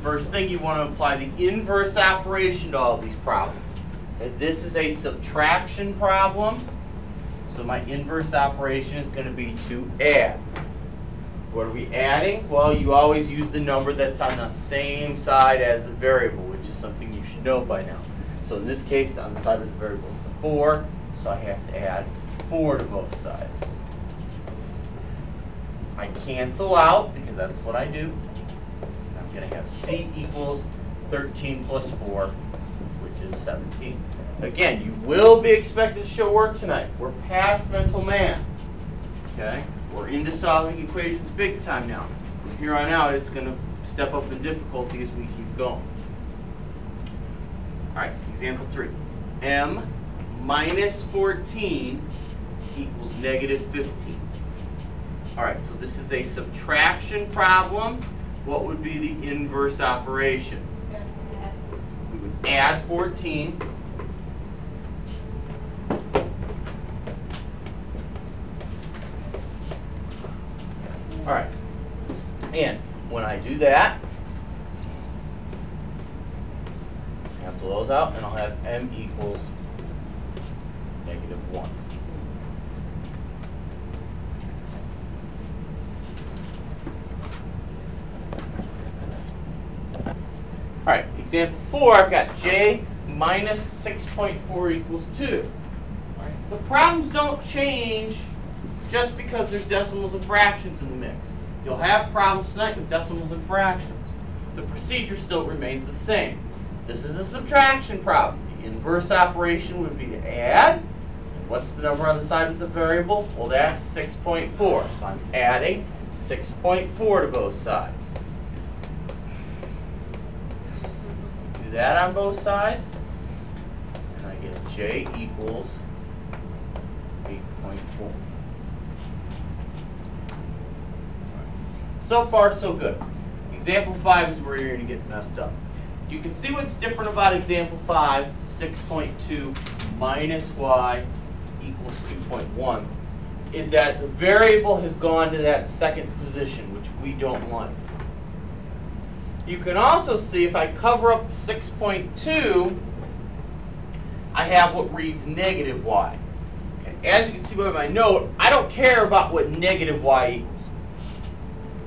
First thing, you want to apply the inverse operation to all of these problems. This is a subtraction problem, so my inverse operation is going to be to add. What are we adding? Well, you always use the number that's on the same side as the variable, which is something you should know by now. So in this case, on the side of the variable is the 4, so I have to add 4 to both sides. I cancel out, because that's what I do. I'm going to have C equals 13 plus 4, which is 17. Again, you will be expected to show work tonight. We're past mental math. Okay? We're into solving equations big time now. From here on out, it's going to step up in difficulty as we keep going. All right, example 3. M minus 14 equals negative 15. All right, so this is a subtraction problem. What would be the inverse operation? We would add 14. All right, and when I do that, cancel those out, and I'll have M equals negative 1. All right, example 4, I've got J minus 6.4 equals 2. All right. The problems don't change just because there's decimals and fractions in the mix. You'll have problems tonight with decimals and fractions. The procedure still remains the same. This is a subtraction problem. The inverse operation would be to add. What's the number on the side of the variable? Well, that's 6.4. So I'm adding 6.4 to both sides. Do that on both sides, and I get J equals 8.4. So far, so good. Example 5 is where you're going to get messed up. You can see what's different about example 5, 6.2 minus y equals 2.1, is that the variable has gone to that second position, which we don't like. You can also see if I cover up the 6.2, I have what reads negative y. Okay. As you can see by my note, I don't care about what negative y equals.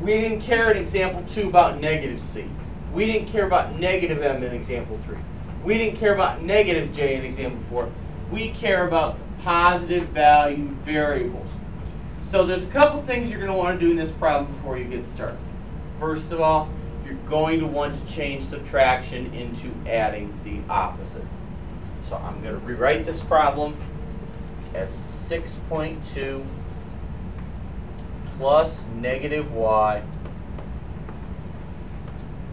We didn't care in example 2 about negative c. We didn't care about negative m in example 3. We didn't care about negative j in example 4. We care about positive valued variables. So there's a couple things you're going to want to do in this problem before you get started. First of all, you're going to want to change subtraction into adding the opposite. So I'm going to rewrite this problem as 6.2 plus negative y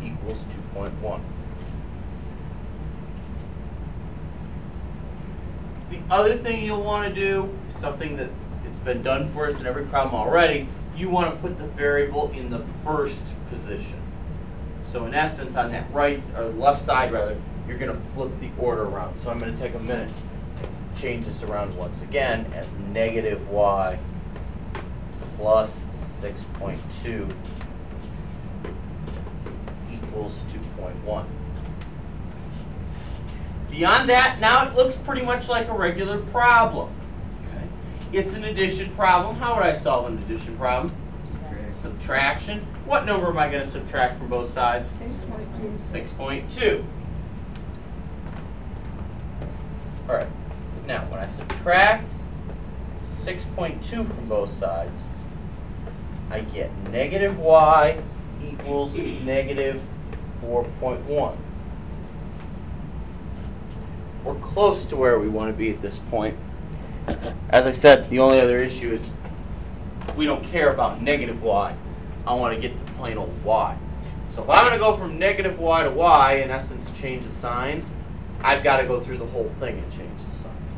equals 2.1. The other thing you'll want to do is something that it's been done for us in every problem already. You want to put the variable in the first position. So in essence, on that right or left side rather, you're going to flip the order around. So I'm going to take a minute to change this around once again as negative y plus 6.2 equals 2.1. Beyond that, now it looks pretty much like a regular problem. Okay. It's an addition problem. How would I solve an addition problem? Subtraction. What number am I going to subtract from both sides? 6.2. All right. Now, when I subtract 6.2 from both sides, I get negative y equals negative 4.1. We're close to where we want to be at this point. As I said, the only other issue is we don't care about negative y. I want to get to plain old y. So if I'm going to go from negative y to y, in essence change the signs, I've got to go through the whole thing and change the signs.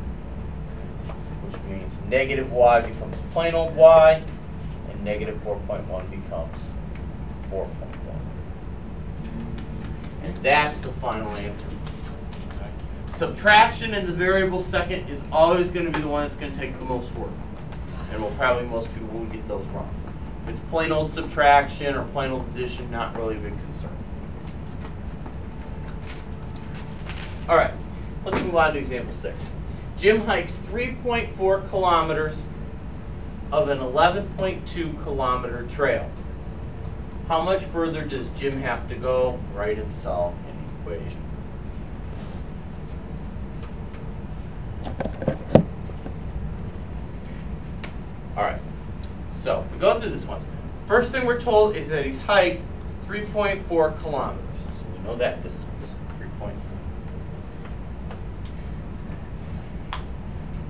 Which means negative y becomes plain old y, and negative 4.1 becomes 4.1. And that's the final answer. Okay. Subtraction in the variable second is always going to be the one that's going to take the most work. And most people will get those wrong. If it's plain old subtraction or plain old addition, not really a big concern. All right, let's move on to example 6. Jim hikes 3.4 kilometers of an 11.2 kilometer trail. How much further does Jim have to go? Write and solve an equation. All right, so we go through this one. First thing we're told is that he's hiked 3.4 kilometers. So we know that distance, 3.4.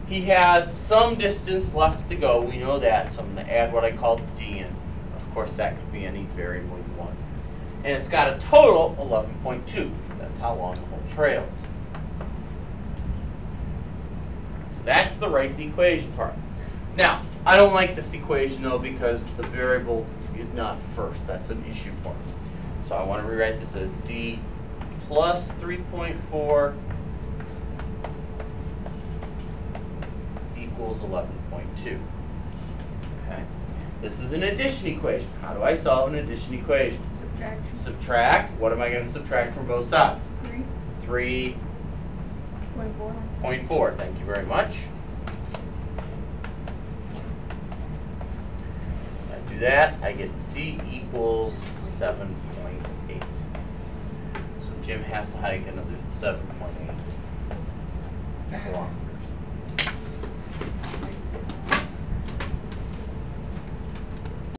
He has some distance left to go. We know that, so I'm going to add what I call D in. Of course, that could be any variable you want. And it's got a total 11.2, because that's how long the whole trail is. So that's the write the equation part. Now, I don't like this equation, though, because the variable is not first. That's an issue point. So I want to rewrite this as D plus 3.4 equals 11.2. Okay. This is an addition equation. How do I solve an addition equation? Subtract. Subtract. What am I going to subtract from both sides? 3. 3.4. Thank you very much. I do that, I get D equals 7.8. So Jim has to hike another 7.8 kilometers.